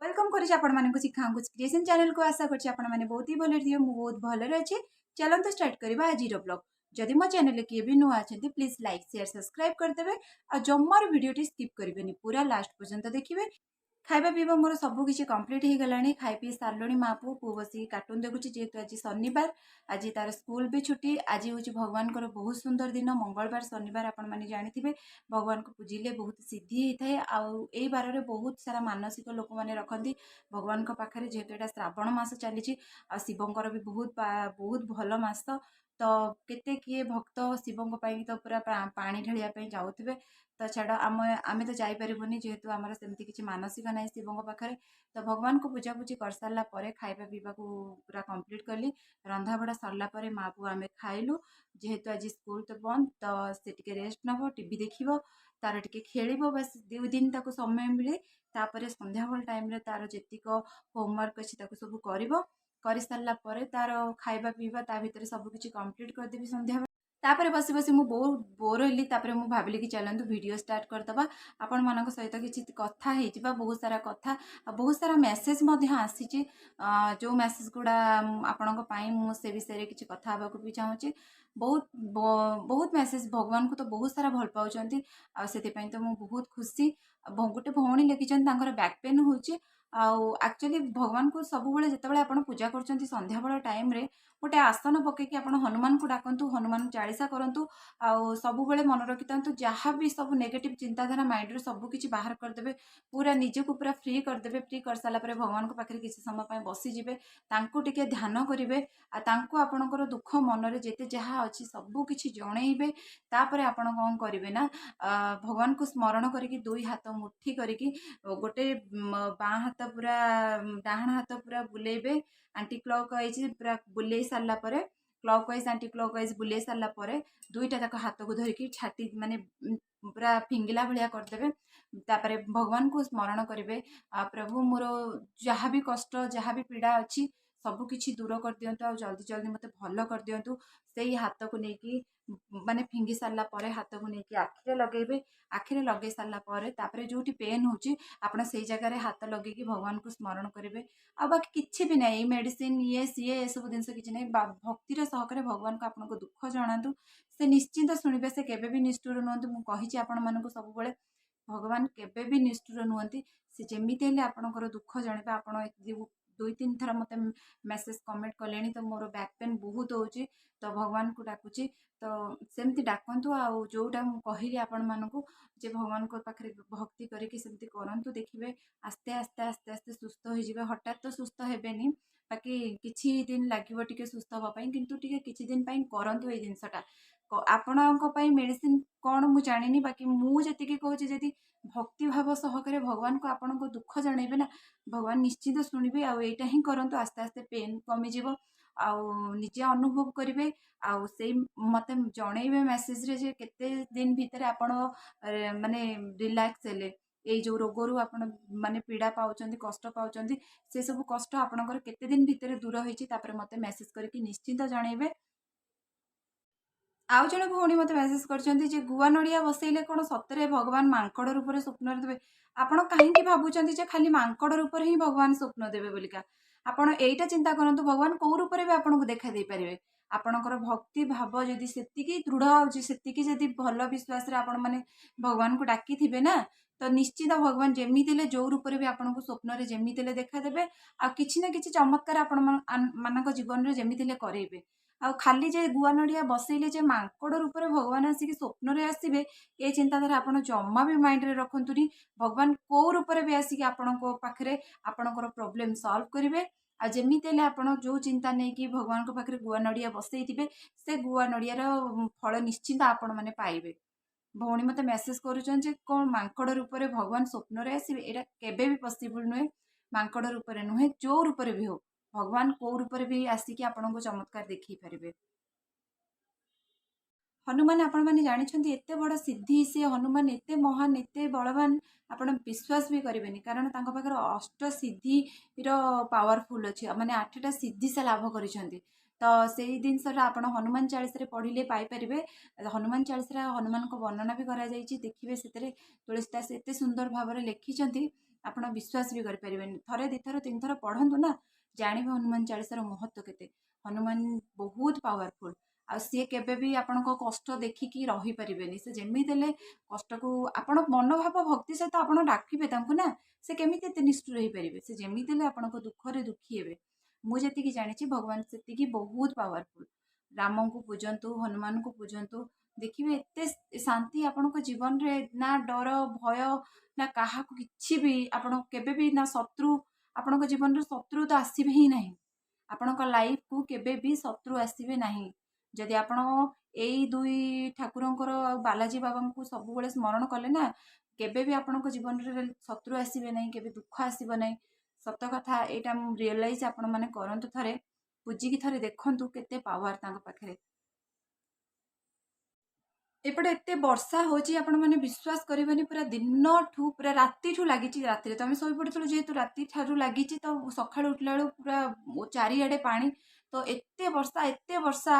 Welcome करुच्ची आपण मानक शिखांकुच creation channel को आशा करछि आपण माने बहुत ही भले दियो मु बहुत भले अछि। चलंतु स्टार्ट करबा आज रो ब्लॉग। जदि मो चैनल के भी नुआ अछंती प्लीज लाइक शेयर सब्सक्राइब कर देबे आ जम्मार वीडियो टी स्किप करिवेनी पूरा लास्ट पर्यंत देखिबे। खाइबा पीवा मोर सब किसी कम्प्लीट हो गलानी खाई पी सारे माँ पु पु बस कार्टून देखुची जेहेतु आज शनिवार आज तार स्कूल भी छुट्टी आज हूँ भगवान बहुत सुंदर दिन मंगलवार शनिवार आपण मैंने जानी भगवान को पूजिले बहुत सिद्धि होता है आई बार में बहुत सारा मानसिक लोक मैंने रखती भगवान पाखे जेहेतु यहाँ श्रावण मास चली शिवंकर भी बहुत भल मास तो केते किए भक्त शिवों तो पूरा पानी ढालिया जाऊे तो छाड़ आम तो जापरबुनि जेहेतु आमर सेमती किसी मानसिक ना शिवों पाखे तो भगवान को पूजा पूजी कर सारा खाଇବା पीवा को पूरा कंप्लीट कली रंधा बड़ा सरला माँ पु आम खाइलु जेहेतु आज स्कूल तो बंद तो से टिके रेस्ट नब टीवी देखिबो तार टिके खेलिबो बस 2 दिन ताको समय मिले तापर संध्या बेल टाइम रे तार जेतिक होमवर्क अछि ताको सब करिवो कर सारा तार खाଇବା पीवा ता भितर सब किछि कंप्लीट कर देबी संध्या तापर बसी बसी मु बहुत बोर हली तापर मु भाबिली कि चलंतु वीडियो स्टार्ट करदबा आपण मानक सहित किछि कथा हेजिबा बहुत सारा कथा बहुत सारा मेसेज मध्य आसीची जो मेसेज गुड़ा आपणक पई मु से विषय रे किछि कथा हबा को भी चाहूची बहुत बहुत मेसेज भगवान को तो बहुत सारा भल पाउचंती आ सेति पई तो मु बहुत खुशी गोटे भौणी लिखिचन तांकर बैक पेन होची एक्चुअली भगवान को सब बेले जिते आप पूजा कर संध्या बेल टाइम रे गोटे आसन पकईकि आप हनुमान को डाकतु हनुमान चालीसा करूँ आउ सब बेले मन रखि था जहाँ भी सब नेगेटिव चिंताधारा माइंड रू सब किसी बाहर करदे पूरा निजक पूरा फ्री करदे फ्री कर सारापर भगवान पाखे किसी समय बसीजे टे ध्यान करेंगे आपणकर दुख मनरे जिते जहाँ अच्छी सब किसी जनइबे तापर आपण कौन करेंगे ना भगवान को स्मरण करके दुई हाथ मुठी करके गोटे बाँ हाथ पूरा डाहाण हाथ पूरा बुलेबे आंटी क्लॉक वाइज पूरा बुले सारा clock wise aunty clock wise बुले सारा दुईटा तक हाथ को धरिकी छाती माने पूरा फिंगिला भाया करदे तापर भगवान को स्मरण करेंगे प्रभु मोर जहाँ भी कष्ट जहाँ भी पीड़ा अच्छी सब किछि दूर कर दियंतु आ जल्दी जल्दी मते भल कर दियंतु सेही हाथ को लेकिन माने फिंगी सारा हाथ को लेकिन आखिरे लगेबे आखिरे लगे सारा तापर जोटी पेन होची आपण से जगह हाथ लगे भगवान को स्मरण करेंगे आ बाकी किसी भी ना मेडिसिन ये सी ये सब जिन किसी ना भक्तिर सहकारे भगवान को आपको दुख जनातु से निश्चिंत शुणवे से केबे भी निष्ठुर नुहतु मुझे आपण मानक सब भगवान केबे भी निष्ठुर नुहति से जमीती हेले आपणकर दुख जणवे आपण 2-3 थर मत मेसेज कमेंट कले तो मोर बैक पेन बहुत होची तो भगवान को डाकुची तो सेमती डाकंतु आउ जोटा कहली आपण मानक जे भगवान को पाखे भक्ति करके सेमती करंतु देखिए आस्ते आस्ते आस्ते आस्ते सुस्थ हो जाए हठात तो सुस्थ हेबेनी बाकी किछि दिन लागिवो टिके सुस्थ हवाई किंतु टिके किछि दिन पई करंतु ए जिनसटा आपणक पई मेडिसिन कौन मु जानिनी बाकी मु जतिके कहूची जदि भक्ति भाव सहकारे भगवान को आपण को दुख जणेबे ना भगवान निश्चित शुणवे आईटा ही करंतु आस्ते आस्ते पेन कमिज निजे अनुभव करेंगे आउ से मत जनइबे मेसेज रे जे केते दिन भितर आपण माने रिलैक्स हेले ये जो रोगरू आपण माने पीड़ा पाउचंती कष्ट पाउचंती से सब कष्ट आपणकर केते दिन भितर दूर होईची तापर मते मेसेज करके निश्चित जनइबे आउ जड़े भौणी मत मेसेज कर गुआ नड़िया बसैले कौन सतरे भगवान मांकड़ रूप में स्वप्न देवे आपण कहीं भावुं खाली मांकड़ रूप ही भगवान स्वप्न देवे बोलिका आपण एटा चिंता करंतु भगवान कौ रूप भी आपको देखा दे पारे आपणकर भक्ति भाव जदि सेतिकी दृढ़ होची सेतिकी जदि भल विश्वास रे आपण माने भगवान को डाकी थिबे ना तो निश्चित भगवान जेमितिले जो रूप भी आपको स्वप्न रे जेमितिले देखा देबे आ किछि ना किछि चमत्कार आपण मानक जीवन रे जेमितिले करेबे आ खाली जे गुआ नड़िया बसैले जे मांकड़ रूप में भगवान आसिक स्वप्न आसवे ये चिंताधारा आप जमा भी माइंड रे रखुनी भगवान कौ रूप भी आसिक आपण पाखे आपणकर प्रोब्लेम सॉल्व करेंगे आ जमीते आप जो चिंता नहीं कि भगवान को पाखे गुआ नड़िया बसई से गुआ नड़ियार फल निश्चिंत आपण मैंने पाइबे भौणी मत मेसेज करुँचे कौन मांकड़ रूप में भगवान स्वप्न आसवे यहाँ केबे भी पॉसिबल नुहे मांकड़ रूप में नुहे जो रूप भी हो भगवान कौ रूप भी आसिक आपण को चमत्कार देखी पारे हनुमान आपण मैंने जानते एत बड़ सिद्धि से हनुमान एत महान एत बलवान आपण विश्वास भी करेंगे कारण पाखे अष्ट सिद्धि पावरफुल अच्छे माने 8टा सिद्धि से लाभ कर तो से जिनसा आप हनुमान चालीसा पढ़ले पाइपर हनुमान चालीसा हनुमान को वर्णना भी करा देखिए से तुलसीदास एत सुंदर भाव में लिखिं ଆପଣ ବିଶ୍ୱାସ ବି କରିପାରିବେନି। ଥରେ ଦିଥର ତିନିଥର ପଢ଼ନ୍ତୁ ନା, ଜାଣିବେ ହନୁମାନ ଚାଳିଶାର ମହତ୍ଵ କେତେ। ହନୁମାନ ବହୁତ ପାୱାରଫୁଲ। ଆଉ ସିଏ କେବେ ବି ଆପଣଙ୍କ କଷ୍ଟ ଦେଖିକି ରହିପାରିବେନି। ସେ ଯେମିତି ହେଲେ କଷ୍ଟକୁ ଆପଣ ମନୋଭାବ ଭକ୍ତି ସହିତ ଆପଣ ଡାକିବେ ତାଙ୍କୁ ନା, ସେ କେମିତି ଏତେ ନିଷ୍ଠୁର ହେଇପାରିବେ। ସେ ଯେମିତି ହେଲେ ଆପଣଙ୍କ ଦୁଃଖରେ ଦୁଃଖୀ ହେବେ। ମୁଁ ଯେତିକି ଜାଣିଛି ଭଗବାନ ସେତିକି ବହୁତ ପାୱାରଫୁଲ। ରାମଙ୍କୁ ପୂଜନ୍ତୁ, ହନୁମାନଙ୍କୁ ପୂଜନ୍ତୁ, ଦେଖିବେ ଏତେ ଶାନ୍ତି ଆପଣଙ୍କ ଜୀବନରେ। ନା ଡର ଭୟ, ନା କାହାକୁ କିଛି ବି ଆପଣ କେବେ ବି ନା ଶତ୍ରୁ, ଆପଣଙ୍କ ଜୀବନରେ ଶତ୍ରୁ ତ ଆସିବେ ହିଁ ନାହିଁ। ଆପଣଙ୍କ ଲାଇଫକୁ କେବେ ବି ଶତ୍ରୁ ଆସିବେ ନାହିଁ। ଯଦି ଆପଣ ଏଇ ଦୁଇ ଠାକୁରଙ୍କର ଆଉ ବାଲାଜୀ ବାବାଙ୍କୁ ସବୁବେଳେ ସ୍ମରଣ କଲେ ନା, କେବେ ବି ଆପଣଙ୍କ ଜୀବନରେ ଶତ୍ରୁ ଆସିବେ ନାହିଁ, କେବେ ଦୁଃଖ ଆସିବ ନାହିଁ। ସତ କଥା ଏଇଟା ମୁଁ ରିଅଲାଇଜ୍ ଆପଣ ମାନେ କରନ୍ତୁ, ଥରେ ପୂଜିକି ଥରେ ଦେଖନ୍ତୁ କେତେ ପାୱାର ତାଙ୍କ ପାଖରେ। ଏପଟେ ଏତେ ବର୍ଷା ହଉଛି ଆପଣ ମାନେ ବିଶ୍ୱାସ କରିବେନି, ପୁରା ଦିନଠୁ ପୁରା ରାତିଠୁ ଲାଗିଛି। ରାତିରେ ତ ଆମେ ଶୋଇପଡ଼ିଥିଲୁ, ଯେହେତୁ ରାତି ଠାରୁ ଲାଗିଛି ତ ସକାଳୁ ଉଠିଲା ବେଳକୁ ପୁରା ଚାରିଆଡ଼େ ପାଣି। ତ ଏତେ ବର୍ଷା,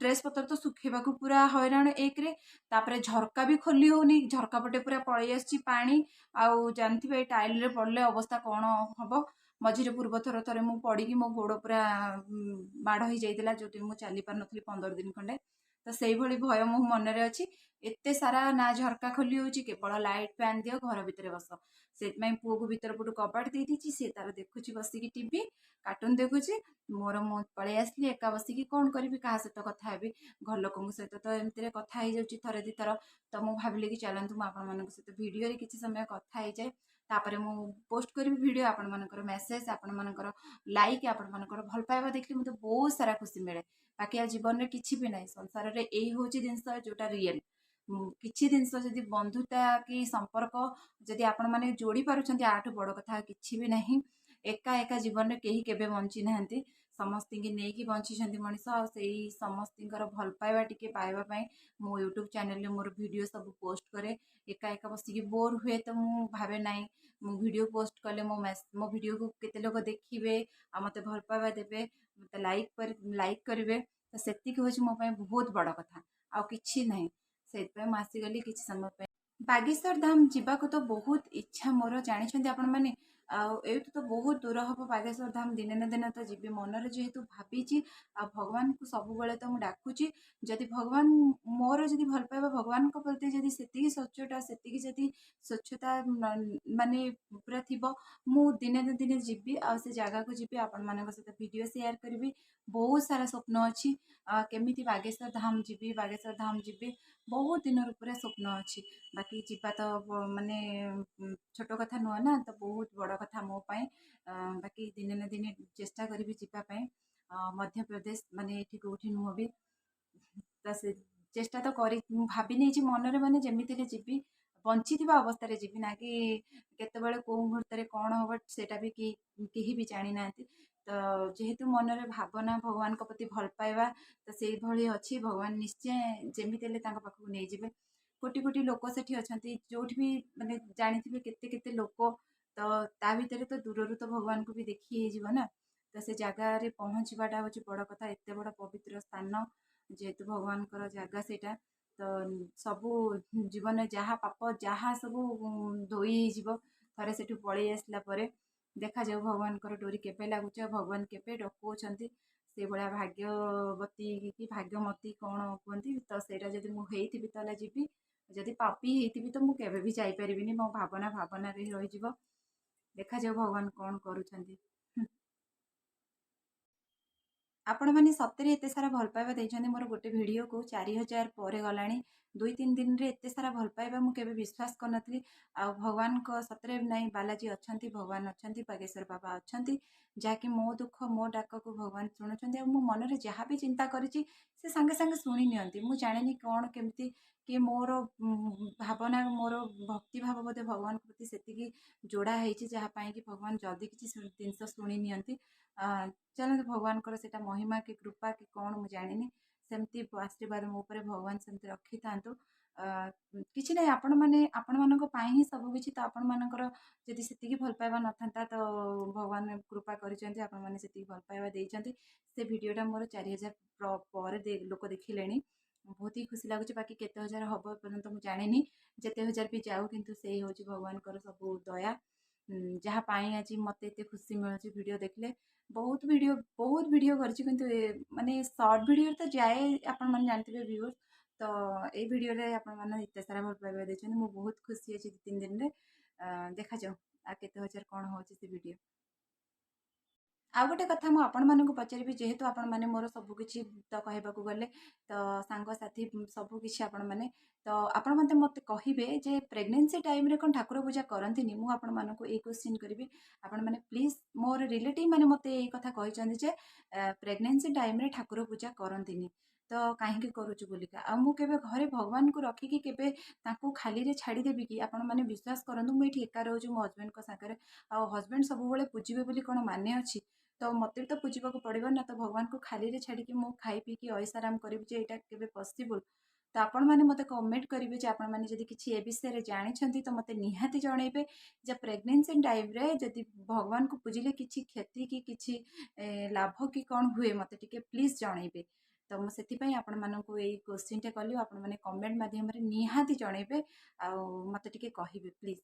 ଡ୍ରେସ୍ ପତ୍ର ତ ଶୁଖେଇବାକୁ ପୁରା ହଇରାଣ ଏକରେ। ତାପରେ ଝରକା ବି ଖୋଲି ହଉନି, ଝରକା ପଟେ ପୁରା ପଳେଇ ଆସିଛି ପାଣି। ଆଉ ଜାଣିଥିବେ ଏଇ ଟାଇଲରେ ପଡ଼ିଲେ ଅବସ୍ଥା କ'ଣ ହବ। ମଝିରେ ପୂର୍ବ ଥରେ ମୁଁ ପଡ଼ିକି ମୋ ଗୋଡ଼ ପୁରା ମାଡ଼ ହେଇଯାଇଥିଲା, ଯୋଉଠି ମୁଁ ଚାଲି ପାରୁନଥିଲି 15 ଦିନ ଖଣ୍ଡେ। ତ ସେଇଭଳି ଭୟ ମୋ ମନରେ ଅଛି। ଏତେ ସାରା ନା ଝରକା ଖୋଲି ହଉଛି, କେବଳ ଲାଇଟ୍ ଫ୍ୟାନ୍ ଦିଅ, ଘର ଭିତରେ ବସ। ସେଥିପାଇଁ ପୁଅକୁ ଭିତର ପଟୁ କବାଟ ଦେଇଦେଇଛି, ସିଏ ତାର ଦେଖୁଛି ବସିକି ଟିଭି, କାର୍ଟୁନ ଦେଖୁଛି। ମୁଁ ପଳେଇ ଆସିଲି ଏକା ବସିକି। କ'ଣ କରିବି, କାହା ସହିତ କଥା ହେବି। ଘର ଲୋକଙ୍କ ସହିତ ତ ଏମିତିରେ କଥା ହେଇଯାଉଛି ଥରେ ଦିଥର। ତ ମୁଁ ଭାବିଲି କି ଚାଲନ୍ତୁ ମୁଁ ଆପଣମାନଙ୍କ ସହିତ ଭିଡ଼ିଓରେ କିଛି ସମୟ କଥା ହେଇଯାଏ। ତାପରେ ମୁଁ ପୋଷ୍ଟ କରିବି ଭିଡ଼ିଓ। ଆପଣମାନଙ୍କର ମେସେଜ, ଆପଣମାନଙ୍କର ଲାଇକ୍, ଆପଣମାନଙ୍କର ଭଲ ପାଇବା ଦେଖିଲେ ମୋତେ ବହୁତ ସାରା ଖୁସି ମିଳେ। ବାକି ଆଉ ଜୀବନରେ କିଛି ବି ନାହିଁ। ସଂସାରରେ ଏଇ ହେଉଛି ଜିନିଷ ଯୋଉଟା ରିଏଲ। କିଛି ଜିନିଷ ଯଦି ବନ୍ଧୁତା କି ସମ୍ପର୍କ ଯଦି ଆପଣମାନେ ଯୋଡ଼ି ପାରୁଛନ୍ତି, ଆଠୁ ବଡ଼ କଥା ଆଉ କିଛି ବି ନାହିଁ। ଏକା ଏକା ଜୀବନରେ କେହି କେବେ ବଞ୍ଚି ନାହାନ୍ତି। ସମସ୍ତଙ୍କୁ ନେଇକି ବଞ୍ଚିଛନ୍ତି ମଣିଷ। ଆଉ ସେଇ ସମସ୍ତଙ୍କର ଭଲ ପାଇବା ଟିକେ ପାଇବା ପାଇଁ ମୁଁ ୟୁଟ୍ୟୁବ ଚ୍ୟାନେଲରେ ମୋର ଭିଡ଼ିଓ ସବୁ ପୋଷ୍ଟ କରେ। ଏକା ଏକା ବସିକି ବୋର୍ ହୁଏ ତ ମୁଁ ଭାବେ ନାହିଁ, ମୁଁ ଭିଡ଼ିଓ ପୋଷ୍ଟ କଲେ ମୋ ଭିଡ଼ିଓକୁ କେତେ ଲୋକ ଦେଖିବେ, ଆଉ ମୋତେ ଭଲ ପାଇବା ଦେବେ, ମୋତେ ଲାଇକ୍ କରିବେ। ତ ସେତିକି ହେଉଛି ମୋ ପାଇଁ ବହୁତ ବଡ଼ କଥା, ଆଉ କିଛି ନାହିଁ। ସେଇଥିପାଇଁ ମୁଁ ଆସିଗଲି କିଛି ସମୟ ପାଇଁ। ବାଗେଶ୍ୱର ଧାମ ଯିବାକୁ ତ ବହୁତ ଇଚ୍ଛା ମୋର, ଜାଣିଛନ୍ତି ଆପଣମାନେ। ଆଉ ଏଇଠୁ ତ ବହୁତ ଦୂର ହବ ବାଗେଶ୍ୱର ଧାମ। ଦିନେ ନା ଦିନେ ତ ଯିବି, ମନରେ ଯେହେତୁ ଭାବିଛି। ଆଉ ଭଗବାନଙ୍କୁ ସବୁବେଳେ ତ ମୁଁ ଡାକୁଛି, ଯଦି ଭଗବାନ ମୋର ଯଦି ଭଲ ପାଇବା ଭଗବାନଙ୍କ ପ୍ରତି ଯଦି ସେତିକି ସ୍ୱଚ୍ଛତା ମାନେ ପୁରା ଥିବ, ମୁଁ ଦିନେ ନା ଦିନେ ଯିବି। ଆଉ ସେ ଜାଗାକୁ ଯିବି, ଆପଣମାନଙ୍କ ସହିତ ଭିଡ଼ିଓ ସେୟାର କରିବି। ବହୁତ ସାରା ସ୍ୱପ୍ନ ଅଛି, କେମିତି ବାଗେଶ୍ୱର ଧାମ ଯିବି। ବହୁତ ଦିନରୁ ପୁରା ସ୍ୱପ୍ନ ଅଛି। ବାକି ଯିବା ତ ମାନେ ଛୋଟ କଥା ନୁହଁ ନା, ତ ବହୁତ ବଡ଼ କଥା ମୋ ପାଇଁ। ବାକି ଦିନେ ନା ଦିନେ ଚେଷ୍ଟା କରିବି ଯିବା ପାଇଁ। ମଧ୍ୟପ୍ରଦେଶ ମାନେ ଏଠି କୋଉଠି ନୁହଁ ବି, ତ ସେ ଚେଷ୍ଟା ତ କରି ମୁଁ ଭାବି ନେଇଛି ମନରେ, ମାନେ ଯେମିତି ହେଲେ ଯିବି। ବଞ୍ଚିଥିବା ଅବସ୍ଥାରେ ଯିବି, ନା କି କେତେବେଳେ କୋଉ ମୁହୂର୍ତ୍ତରେ କ'ଣ ହବ ସେଇଟା ବି କେହି ବି ଜାଣିନାହାନ୍ତି। ତ ଯେହେତୁ ମନରେ ଭାବନା ଭଗବାନଙ୍କ ପ୍ରତି ଭଲ ପାଇବା ତ ସେଇଭଳି ଅଛି, ଭଗବାନ ନିଶ୍ଚୟ ଯେମିତି ହେଲେ ତାଙ୍କ ପାଖକୁ ନେଇଯିବେ। କୋଟି କୋଟି ଲୋକ ସେଠି ଅଛନ୍ତି, ଯୋଉଠି ବି ମାନେ ଜାଣିଥିବେ କେତେ କେତେ ଲୋକ। ତ ତା ଭିତରେ ତ ଦୂରରୁ ତ ଭଗବାନଙ୍କୁ ବି ଦେଖି ହେଇଯିବ ନା। ତ ସେ ଜାଗାରେ ପହଞ୍ଚିବାଟା ହେଉଛି ବଡ଼ କଥା। ଏତେ ବଡ଼ ପବିତ୍ର ସ୍ଥାନ, ଯେହେତୁ ଭଗବାନଙ୍କର ଜାଗା ସେଇଟା। ତ ସବୁ ଜୀବନରେ ଯାହା ପାପ ଯାହା ସବୁ ଧୋଇ ହେଇଯିବ ଥରେ ସେଠୁ ପଳେଇ ଆସିଲା ପରେ। ଦେଖାଯାଉ ଭଗବାନଙ୍କର ଡୋରି କେବେ ଲାଗୁଛି, ଆଉ ଭଗବାନ କେବେ ଡକଉଛନ୍ତି। ସେଇଭଳିଆ ଭାଗ୍ୟବତୀ କି ଭାଗ୍ୟମତୀ କ'ଣ କୁହନ୍ତି, ତ ସେଇଟା ଯଦି ମୁଁ ହେଇଥିବି ତାହେଲେ ଯିବି। ଯଦି ପାପୀ ହେଇଥିବି ତ ମୁଁ କେବେ ବି ଯାଇପାରିବିନି। ମୋ ଭାବନାରେ ହିଁ ରହିଯିବ। ଦେଖାଯାଉ ଭଗବାନ କ'ଣ କରୁଛନ୍ତି। ଆପଣମାନେ ସତରେ ଏତେ ସାରା ଭଲ ପାଇବା ଦେଇଛନ୍ତି ମୋର ଗୋଟେ ଭିଡ଼ିଓକୁ। 4000 ପରେ ଗଲାଣି। 2-3 ଦିନରେ ଏତେ ସାରା ଭଲ ପାଇବା ମୁଁ କେବେ ବିଶ୍ୱାସ କରିନଥିଲି। ଆଉ ଭଗବାନଙ୍କ ସତରେ ନାହିଁ, ବାଲାଜୀ ଅଛନ୍ତି, ଭଗବାନ ଅଛନ୍ତି, ବାଗେଶ୍ୱର ବାବା ଅଛନ୍ତି, ଯାହାକି ମୋ ଦୁଃଖ ମୋ ଡାକକୁ ଭଗବାନ ଶୁଣୁଛନ୍ତି। ଆଉ ମୁଁ ମନରେ ଯାହା ବି ଚିନ୍ତା କରିଛି ସେ ସାଙ୍ଗେ ସାଙ୍ଗେ ଶୁଣି ନିଅନ୍ତି। ମୁଁ ଜାଣିନି କ'ଣ କେମିତି, କି ମୋର ଭାବନା, ମୋର ଭକ୍ତିଭାବ ବୋଧେ ଭଗବାନଙ୍କ ପ୍ରତି ସେତିକି ଯୋଡ଼ା ହେଇଛି, ଯାହା ପାଇଁ କି ଭଗବାନ ଜଲ୍ଦି କିଛି ଜିନିଷ ଶୁଣି ନିଅନ୍ତି। ଚାଲନ୍ତୁ ଭଗବାନଙ୍କର ସେଇଟା ମହିମା କି କୃପା କି କ'ଣ ମୁଁ ଜାଣିନି। ସେମିତି ଆଶୀର୍ବାଦ ମୋ ଉପରେ ଭଗବାନ ସେମିତି ରଖିଥାନ୍ତୁ। କିଛି ନାହିଁ, ଆପଣମାନଙ୍କ ପାଇଁ ହିଁ ସବୁକିଛି। ତ ଆପଣମାନଙ୍କର ଯଦି ସେତିକି ଭଲ ପାଇବା ନଥାନ୍ତା ତ ଭଗବାନ କୃପା କରିଛନ୍ତି, ଆପଣମାନେ ସେତିକି ଭଲ ପାଇବା ଦେଇଛନ୍ତି। ସେ ଭିଡ଼ିଓଟା ମୋର 4000 ପରେ ଲୋକ ଦେଖିଲେଣି। ବହୁତ ହି ଖୁସି ଲାଗୁଛି। ବାକି କେତେ ହଜାର ହବ ଏପର୍ଯ୍ୟନ୍ତ ମୁଁ ଜାଣିନି। ଯେତେ ହଜାର ବି ଯାଉ, କିନ୍ତୁ ସେଇ ହେଉଛି ଭଗବାନଙ୍କର ସବୁ ଦୟା। जहाँ पाई आज मत एत खुशी मिलूँ वीडियो देखले बहुत वीडियो करछि किंतु माने शॉर्ट वीडियो तो जाए आपण माने जानते व्यूअर्स तो ये वीडियो रे आपण माने एते सारा भल पाइबा देछन मु बहुत खुशी अछि 3 दिन रे देखा जाऊ आ केते हजार कोन होछि से वीडियो ଆଉ ଗୋଟେ କଥା ମୁଁ ଆପଣମାନଙ୍କୁ ପଚାରିବି ଯେହେତୁ ଆପଣମାନେ ମୋର ସବୁକିଛି ତ କହିବାକୁ ଗଲେ ତ ସାଙ୍ଗସାଥି ସବୁକିଛି ଆପଣମାନେ ତ ଆପଣ ମୋତେ କହିବେ ଯେ ପ୍ରେଗନେନ୍ସି ଟାଇମ୍ରେ କ'ଣ ଠାକୁର ପୂଜା କରନ୍ତିନି ମୁଁ ଆପଣମାନଙ୍କୁ ଏଇ କ୍ୱେଶ୍ଚିନ୍ କରିବି ଆପଣମାନେ ପ୍ଲିଜ୍ ମୋର ରିଲେଟିଭ୍ ମାନେ ମୋତେ ଏଇ କଥା କହିଛନ୍ତି ଯେ ପ୍ରେଗନେନ୍ସି ଟାଇମ୍ରେ ଠାକୁର ପୂଜା କରନ୍ତିନି ତ କାହିଁକି କରୁଛୁ ବୋଲିକା ଆଉ ମୁଁ କେବେ ଘରେ ଭଗବାନଙ୍କୁ ରଖିକି କେବେ ତାଙ୍କୁ ଖାଲିରେ ଛାଡ଼ିଦେବି କି ଆପଣମାନେ ବିଶ୍ୱାସ କରନ୍ତୁ ମୁଁ ଏଇଠି ଏକା ରହୁଛି ମୋ ହଜବେଣ୍ଡଙ୍କ ସାଙ୍ଗରେ ଆଉ ହଜବେଣ୍ଡ ସବୁବେଳେ ପୂଜିବେ ବୋଲି କ'ଣ ମାନେ ଅଛି ତ ମୋତେ ବି ତ ପୂଜିବାକୁ ପଡ଼ିବ ନା ତ ଭଗବାନଙ୍କୁ ଖାଲିରେ ଛାଡ଼ିକି ମୁଁ ଖାଇ ପିଇକି ଐଶାରାମ କରିବି ଯେ ଏଇଟା କେବେ ପସିବୁଲ୍ ତ ଆପଣମାନେ ମୋତେ କମେଣ୍ଟ କରିବେ ଯେ ଆପଣମାନେ ଯଦି କିଛି ଏ ବିଷୟରେ ଜାଣିଛନ୍ତି ତ ମୋତେ ନିହାତି ଜଣେଇବେ ଯେ ପ୍ରେଗନେନ୍ସି ଟାଇମ୍ରେ ଯଦି ଭଗବାନଙ୍କୁ ପୂଜିଲେ କିଛି କ୍ଷତି କି କିଛି ଲାଭ କି କ'ଣ ହୁଏ ମୋତେ ଟିକେ ପ୍ଲିଜ୍ ଜଣେଇବେ ତ ମୁଁ ସେଥିପାଇଁ ଆପଣମାନଙ୍କୁ ଏଇ କ୍ୱେଶ୍ଚିନ୍ଟା କଲି ଆପଣମାନେ କମେଣ୍ଟ ମାଧ୍ୟମରେ ନିହାତି ଜଣେଇବେ ଆଉ ମୋତେ ଟିକେ କହିବେ ପ୍ଲିଜ୍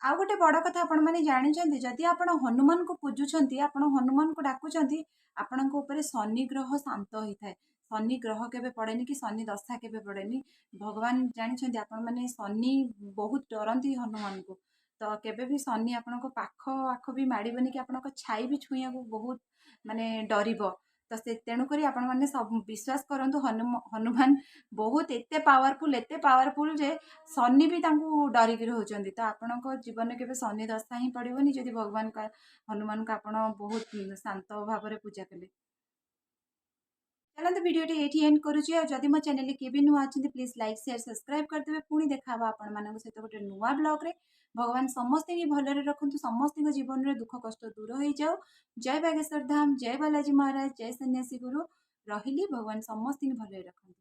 ଆଉ ଗୋଟେ ବଡ଼ କଥା ଆପଣମାନେ ଜାଣିଛନ୍ତି ଯଦି ଆପଣ ହନୁମାନଙ୍କୁ ପୂଜୁଛନ୍ତି ଆପଣ ହନୁମାନଙ୍କୁ ଡାକୁଛନ୍ତି ଆପଣଙ୍କ ଉପରେ ଶନି ଗ୍ରହ ଶାନ୍ତ ହୋଇଥାଏ ଶନି ଗ୍ରହ କେବେ ପଡ଼େନି କି ଶନି ଦଶା କେବେ ପଡ଼େନି ଭଗବାନ ଜାଣିଛନ୍ତି ଆପଣମାନେ ଶନି ବହୁତ ଡରନ୍ତି ହନୁମାନଙ୍କୁ ତ କେବେ ବି ଶନି ଆପଣଙ୍କ ପାଖ ଆଖ ବି ମାଡ଼ିବନି କି ଆପଣଙ୍କ ଛାଇ ବି ଛୁଇଁବାକୁ ବହୁତ ମାନେ ଡରିବ ତ ସେ ତେଣୁକରି ଆପଣମାନେ ସବୁ ବିଶ୍ୱାସ କରନ୍ତୁ ହନୁମାନ ବହୁତ ଏତେ ପାୱାରଫୁଲ୍ ଯେ ଶନି ବି ତାଙ୍କୁ ଡରିକି ରହୁଛନ୍ତି ତ ଆପଣଙ୍କ ଜୀବନରେ କେବେ ଶନି ଦଶା ହିଁ ପଡ଼ିବନି ଯଦି ଭଗବାନଙ୍କ ହନୁମାନଙ୍କୁ ଆପଣ ବହୁତ ଶାନ୍ତ ଭାବରେ ପୂଜା କଲେ ଚାଲନ୍ତୁ ଭିଡ଼ିଓଟି ଏଇଠି ଏଣ୍ଡ କରୁଛି ଆଉ ଯଦି ମୋ ଚ୍ୟାନେଲରେ କିଏ ବି ନୂଆ ଅଛନ୍ତି ପ୍ଲିଜ୍ ଲାଇକ୍ ସେୟାର ସବସ୍କ୍ରାଇବ୍ କରିଦେବେ ପୁଣି ଦେଖା ହବ ଆପଣମାନଙ୍କ ସହିତ ଗୋଟେ ନୂଆ ବ୍ଲଗ୍ରେ ଭଗବାନ ସମସ୍ତଙ୍କୁ ଭଲରେ ରଖନ୍ତୁ ସମସ୍ତଙ୍କ ଜୀବନରେ ଦୁଃଖ କଷ୍ଟ ଦୂର ହେଇଯାଉ ଜୟ ବାଗେଶ୍ୱର ଧାମ ଜୟ ବାଲାଜୀ ମହାରାଜ ଜୟ ସନ୍ନ୍ୟାସୀ ଗୁରୁ ରହିଲି ଭଗବାନ ସମସ୍ତଙ୍କୁ ଭଲରେ ରଖନ୍ତୁ